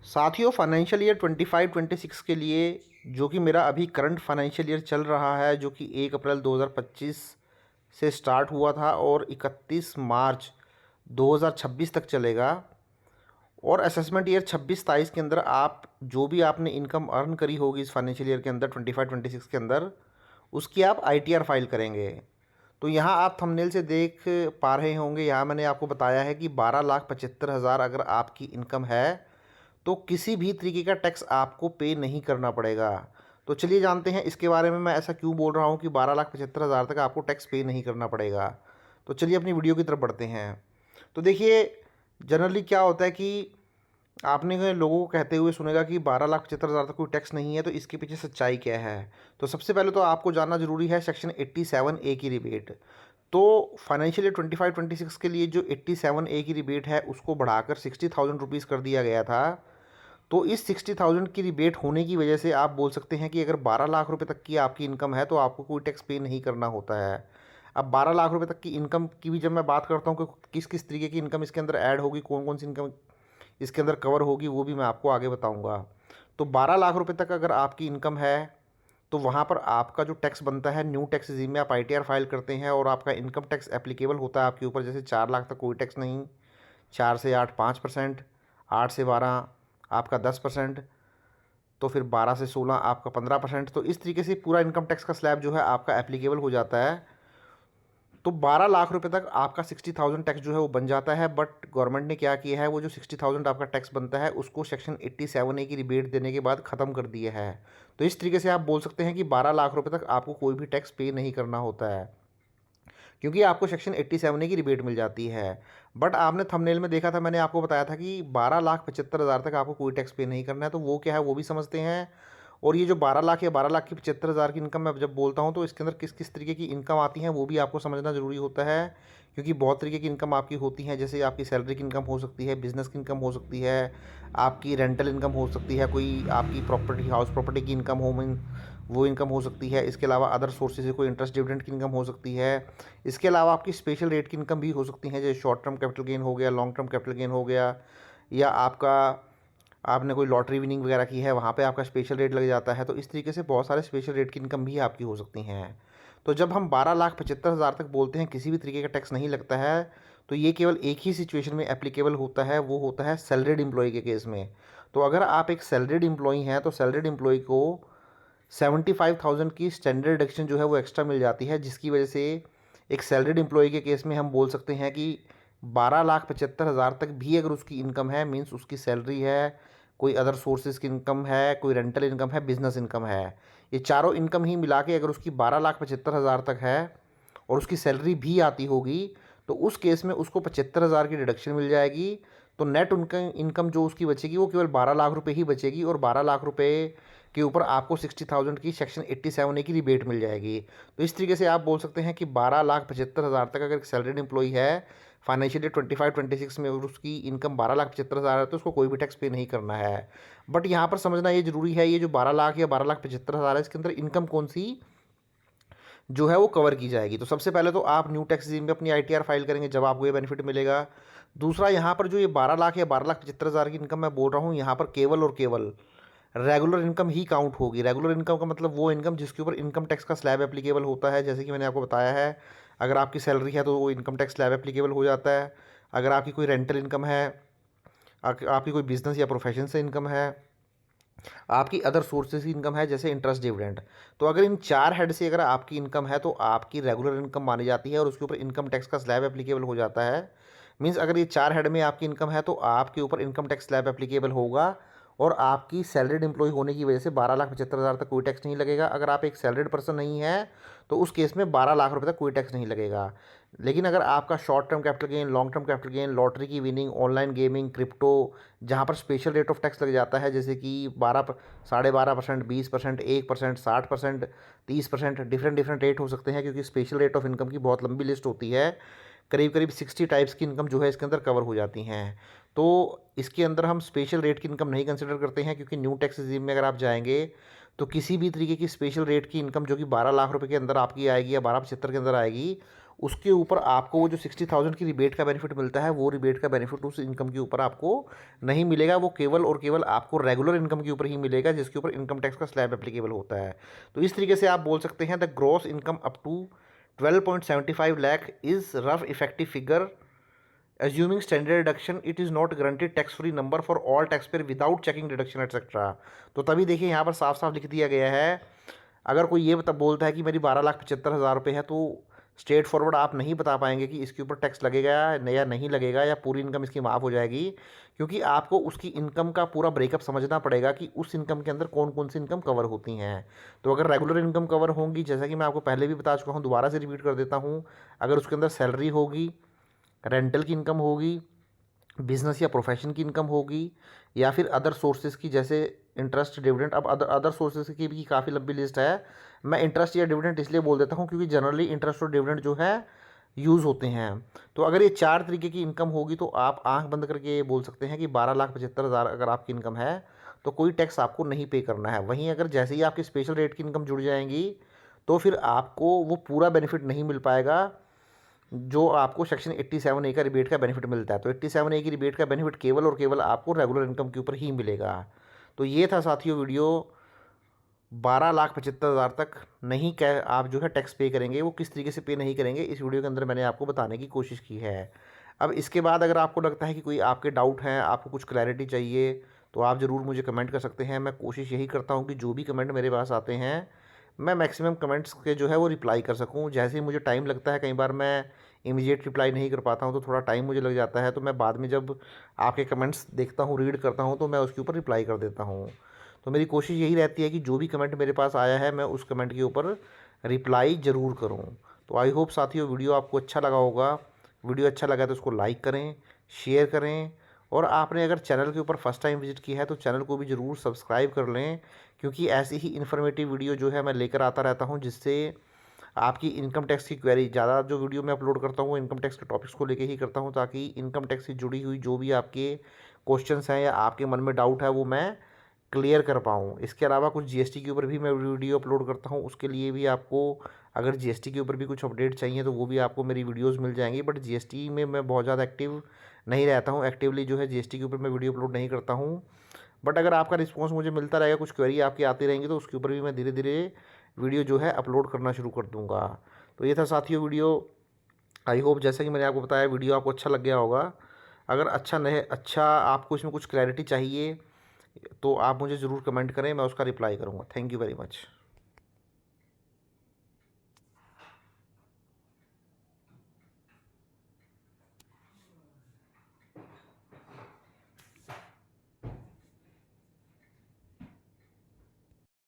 साथियों, financial year 25-26 के लिए जो कि मेरा अभी करंट फाइनेंशियल ईयर चल रहा है, जो कि 1 अप्रैल 2025 से स्टार्ट हुआ था और 31 मार्च 2026 तक चलेगा। और असेसमेंट ईयर 26-23 के अंदर आप जो भी आपने इनकम अर्न करी होगी इस फाइनेंशियल ईयर के अंदर 25-26 के अंदर, उसकी आप आईटीआर फाइल करेंगे। तो यहाँ आप थंबनेल से देख पा रहे होंगे, यहाँ मैंने आपको बताया है कि 12,75,000 अगर आपकी इनकम है तो किसी भी तरीके का टैक्स आपको पे नहीं करना पड़ेगा। तो चलिए जानते हैं इसके बारे में, मैं ऐसा क्यों बोल रहा हूँ कि 12,75,000 तक आपको टैक्स पे नहीं करना पड़ेगा। तो चलिए अपनी वीडियो की तरफ बढ़ते हैं। तो देखिए, जनरली क्या होता है कि आपने लोगों को कहते हुए सुनेगा कि 12,75,000 तक कोई टैक्स नहीं है, तो इसके पीछे सच्चाई क्या है। तो सबसे पहले तो आपको जानना ज़रूरी है सेक्शन 87A की रिबेट। तो फाइनेंशियल ईयर 25-26 के लिए जो 87A की रिबेट है उसको बढ़ाकर 60,000 रुपीज़ कर दिया गया था। तो इस 60,000 की रिबेट होने की वजह से आप बोल सकते हैं कि अगर 12 लाख रुपए तक की आपकी इनकम है तो आपको कोई टैक्स पे नहीं करना होता है। अब 12 लाख रुपए तक की इनकम की भी जब मैं बात करता हूँ कि किस किस तरीके की इनकम इसके अंदर ऐड होगी, कौन कौन सी इनकम इसके अंदर कवर होगी, वो भी मैं आपको आगे बताऊँगा। तो 12 लाख रुपये तक अगर आपकी इनकम है तो वहाँ पर आपका जो टैक्स बनता है, न्यू टैक्स रिजीम में आप आईटीआर फाइल करते हैं और आपका इनकम टैक्स एप्लीकेबल होता है आपके ऊपर। जैसे 4 लाख तक कोई टैक्स नहीं, 4 से 8 5%, 8 से 12 आपका 10%, तो फिर 12 से 16 आपका 15%। तो इस तरीके से पूरा इनकम टैक्स का स्लैब जो है आपका एप्लीकेबल हो जाता है। तो 12 लाख रुपए तक आपका 60,000 टैक्स जो है वो बन जाता है। बट गवर्नमेंट ने क्या किया है, वो जो 60,000 आपका टैक्स बनता है उसको सेक्शन 87A की रिबेट देने के बाद ख़त्म कर दिया है। तो इस तरीके से आप बोल सकते हैं कि 12 लाख रुपए तक आपको कोई भी टैक्स पे नहीं करना होता है, क्योंकि आपको सेक्शन 87A की रिबेट मिल जाती है। बट आपने थंबनेल में देखा था, मैंने आपको बताया था कि 12,75,000 तक आपको कोई टैक्स पे नहीं करना है। तो वो क्या है वो भी समझते हैं। और ये जो 12 लाख या 12,75,000 की इनकम मैं जब बोलता हूँ तो इसके अंदर किस किस तरीके की इनकम आती हैं वो भी आपको समझना ज़रूरी होता है। क्योंकि बहुत तरीके की इनकम आपकी होती हैं, जैसे आपकी सैलरी की इनकम हो सकती है, बिज़नेस की इनकम हो सकती है, आपकी रेंटल इनकम हो सकती है, कोई आपकी प्रॉपर्टी हाउस प्रॉपर्टी की इनकम हो, वो इनकम हो सकती है। इसके अलावा अदर सोर्सेज से कोई इंटरेस्ट डिविडेंड की इनकम हो सकती है। इसके अलावा आपकी स्पेशल रेट की इनकम भी हो सकती है, जैसे शॉर्ट टर्म कैपिटल गेन हो गया, लॉन्ग टर्म कैपिटल गेन हो गया, या आपने कोई लॉटरी विनिंग वगैरह की है, वहाँ पे आपका स्पेशल रेट लग जाता है। तो इस तरीके से बहुत सारे स्पेशल रेट की इनकम भी आपकी हो सकती हैं। तो जब हम 12,75,000 तक बोलते हैं किसी भी तरीके का टैक्स नहीं लगता है, तो ये केवल एक ही सिचुएशन में एप्लीकेबल होता है, वो होता है सैलरीड एम्प्लॉय के केस में। तो अगर आप एक सैलरीड एम्प्लॉय हैं तो सैलरीड एम्प्लॉय को 75,000 की स्टैंडर्ड डिडक्शन जो है वो एक्स्ट्रा मिल जाती है, जिसकी वजह से एक सैलरीड एम्प्लॉय के केस में हम बोल सकते हैं कि 12,75,000 तक भी अगर उसकी इनकम है, मीन्स उसकी सैलरी है, कोई अदर सोर्सेज की इनकम है, कोई रेंटल इनकम है, बिजनेस इनकम है, ये चारों इनकम ही मिला के अगर उसकी 12,75,000 तक है और उसकी सैलरी भी आती होगी, तो उस केस में उसको 75,000 की डिडक्शन मिल जाएगी। तो नेट इनकम इनकम जो उसकी बचेगी वो केवल 12 लाख रुपए ही बचेगी, और 12 लाख रुपए के ऊपर आपको 60,000 की सेक्शन 87A की रिबेट मिल जाएगी। तो इस तरीके से आप बोल सकते हैं कि 12,75,000 तक अगर एक सैलरीड एम्प्लॉय है फाइनेंशियल ईयर 25-26 में और उसकी इनकम 12,75,000 है, तो उसको कोई भी टैक्स पे नहीं करना है। बट यहाँ पर समझना ये ज़रूरी है, ये जो 12 लाख या 12,75,000 है, इसके अंदर इनकम कौन सी जो है वो कवर की जाएगी। तो सबसे पहले तो आप न्यू टैक्स रिजीम में अपनी आईटीआर फाइल करेंगे, जब आपको ये बेनिफिट मिलेगा। दूसरा, यहाँ पर जो ये 12 लाख या 12,75,000 की इनकम मैं बोल रहा हूँ, यहाँ पर केवल और केवल रेगुलर इनकम ही काउंट होगी। रेगुलर इनकम का मतलब वो इनकम जिसके ऊपर इनकम टैक्स का स्लैब एप्लीकेबल होता है। जैसे कि मैंने आपको बताया है, अगर आपकी सैलरी है तो वो इनकम टैक्स स्लैब एप्लीकेबल हो जाता है। अगर आपकी कोई रेंटल इनकम है, आपकी कोई बिजनेस या प्रोफेशन से इनकम है, आपकी अदर सोर्सेज की इनकम है, जैसे इंटरेस्ट डिविडेंड, तो अगर इन चार हेड से अगर आपकी इनकम है तो आपकी रेगुलर इनकम मानी जाती है और उसके ऊपर इनकम टैक्स का स्लैब एप्लीकेबल हो जाता है। मीन्स अगर ये चार हेड में आपकी इनकम है तो आपके ऊपर इनकम टैक्स स्लैब एप्लीकेबल होगा, और आपकी सैलरीड एम्प्लॉय होने की वजह से 12,75,000 तक कोई टैक्स नहीं लगेगा। अगर आप एक सैलरीड पर्सन नहीं है तो उस केस में 12 लाख रुपए तक कोई टैक्स नहीं लगेगा। लेकिन अगर आपका short term capital gain, long term capital gain, lottery की विनिंग, ऑनलाइन गेमिंग, क्रिप्टो, जहाँ पर स्पेशल रेट ऑफ टैक्स लग जाता है, जैसे कि 12.5%, 20%, 1%, 60%, 30%, डिफरेंट डिफरेंट रेट हो सकते हैं, क्योंकि स्पेशल रेट ऑफ इनकम की बहुत लंबी लिस्ट होती है। करीब करीब 60 टाइप्स की इनकम जो है इसके अंदर कवर हो जाती हैं। तो इसके अंदर हम स्पेशल रेट की इनकम नहीं कंसिडर करते हैं, क्योंकि न्यू टैक्स रिजीम में अगर आप जाएंगे तो किसी भी तरीके की स्पेशल रेट की इनकम जो कि 12 लाख रुपए के अंदर आपकी आएगी या 12,75 के अंदर आएगी, उसके ऊपर आपको वो जो 60,000 की रिबेट का बेनिफिट मिलता है, वो रिबेट का बेनिफिट उस इनकम के ऊपर आपको नहीं मिलेगा। वो केवल और केवल आपको रेगुलर इनकम के ऊपर ही मिलेगा, जिसके ऊपर इनकम टैक्स का स्लैब एप्लीकेबल होता है। तो इस तरीके से आप बोल सकते हैं the gross income up to 12.75 lakh is rough effective figure assuming standard deduction it is not guaranteed tax free number for all taxpayer without checking deduction etc। तो तभी देखिए यहाँ पर साफ साफ लिख दिया गया है, अगर कोई ये बता बोलता है कि मेरी 12,75,000 रुपये है, तो स्ट्रेट फॉरवर्ड आप नहीं बता पाएंगे कि इसके ऊपर टैक्स लगेगा या नहीं लगेगा, या पूरी इनकम इसकी माफ़ हो जाएगी, क्योंकि आपको उसकी इनकम का पूरा ब्रेकअप समझना पड़ेगा कि उस इनकम के अंदर कौन कौन सी इनकम कवर होती हैं। तो अगर रेगुलर इनकम कवर होंगी, जैसा कि मैं आपको पहले भी बता चुका हूँ, दोबारा से रिपीट कर देता हूँ, अगर उसके अंदर सैलरी होगी, रेंटल की इनकम होगी, बिजनेस या प्रोफेशन की इनकम होगी, या फिर अदर सोर्सेज की, जैसे इंटरेस्ट, डिविडेंड। अब अदर सोर्सेज की भी काफ़ी लंबी लिस्ट है। मैं इंटरेस्ट या डिविडेंड इसलिए बोल देता हूँ क्योंकि जनरली इंटरेस्ट और डिविडेंड जो है यूज़ होते हैं। तो अगर ये 4 तरीके की इनकम होगी तो आप आंख बंद करके ये बोल सकते हैं कि 12,75,000 अगर आपकी इनकम है तो कोई टैक्स आपको नहीं पे करना है। वहीं अगर जैसे ही आपकी स्पेशल रेट की इनकम जुड़ जाएंगी तो फिर आपको वो पूरा बेनिफिट नहीं मिल पाएगा जो आपको सेक्शन 87A का रिबेट का बेनिफिट मिलता है। तो 87A की रिबेट का बेनिफिट केवल और केवल आपको रेगुलर इनकम के ऊपर ही मिलेगा। तो ये था साथियों वीडियो, 12,75,000 तक नहीं कह आप जो है टैक्स पे करेंगे, वो किस तरीके से पे नहीं करेंगे, इस वीडियो के अंदर मैंने आपको बताने की कोशिश की है। अब इसके बाद अगर आपको लगता है कि कोई आपके डाउट हैं, आपको कुछ क्लैरिटी चाहिए, तो आप ज़रूर मुझे कमेंट कर सकते हैं। मैं कोशिश यही करता हूँ कि जो भी कमेंट मेरे पास आते हैं मैं मैक्सिमम कमेंट्स के जो है वो रिप्लाई कर सकूँ। जैसे ही मुझे टाइम लगता है, कई बार मैं इमीडिएट रिप्लाई नहीं कर पाता हूँ, तो थोड़ा टाइम मुझे लग जाता है, तो मैं बाद में जब आपके कमेंट्स देखता हूँ, रीड करता हूँ, तो मैं उसके ऊपर रिप्लाई कर देता हूँ। तो मेरी कोशिश यही रहती है कि जो भी कमेंट मेरे पास आया है मैं उस कमेंट के ऊपर रिप्लाई ज़रूर करूँ। तो आई होप साथियों वीडियो आपको अच्छा लगा होगा। वीडियो अच्छा लगा तो उसको लाइक करें, शेयर करें, और आपने अगर चैनल के ऊपर फर्स्ट टाइम विजिट किया है तो चैनल को भी ज़रूर सब्सक्राइब कर लें, क्योंकि ऐसी ही इन्फॉर्मेटिव वीडियो जो है मैं लेकर आता रहता हूँ, जिससे आपकी इनकम टैक्स की क्वेरी, ज़्यादा जो वीडियो मैं अपलोड करता हूँ वो इनकम टैक्स के टॉपिक्स को लेके ही करता हूँ, ताकि इनकम टैक्स से जुड़ी हुई जो भी आपके क्वेश्चंस हैं या आपके मन में डाउट है वो मैं क्लियर कर पाऊँ। इसके अलावा कुछ जीएसटी के ऊपर भी मैं वीडियो अपलोड करता हूँ, उसके लिए भी आपको अगर जीएसटी के ऊपर भी कुछ अपडेट चाहिए तो वो भी आपको मेरी वीडियोस मिल जाएंगी। बट जीएसटी में मैं बहुत ज़्यादा एक्टिव नहीं रहता हूँ, एक्टिवली जो है जीएसटी के ऊपर मैं वीडियो अपलोड नहीं करता हूँ। बट अगर आपका रिस्पॉन्स मुझे मिलता रहेगा, कुछ क्वेरी आपकी आती रहेंगी, तो उसके ऊपर भी मैं धीरे धीरे वीडियो जो है अपलोड करना शुरू कर दूँगा। तो ये था साथियों वीडियो। आई होप जैसा कि मैंने आपको बताया वीडियो आपको अच्छा लग गया होगा। अगर अच्छा आपको इसमें कुछ क्लैरिटी चाहिए तो आप मुझे ज़रूर कमेंट करें, मैं उसका रिप्लाई करूँगा। Thank you very much.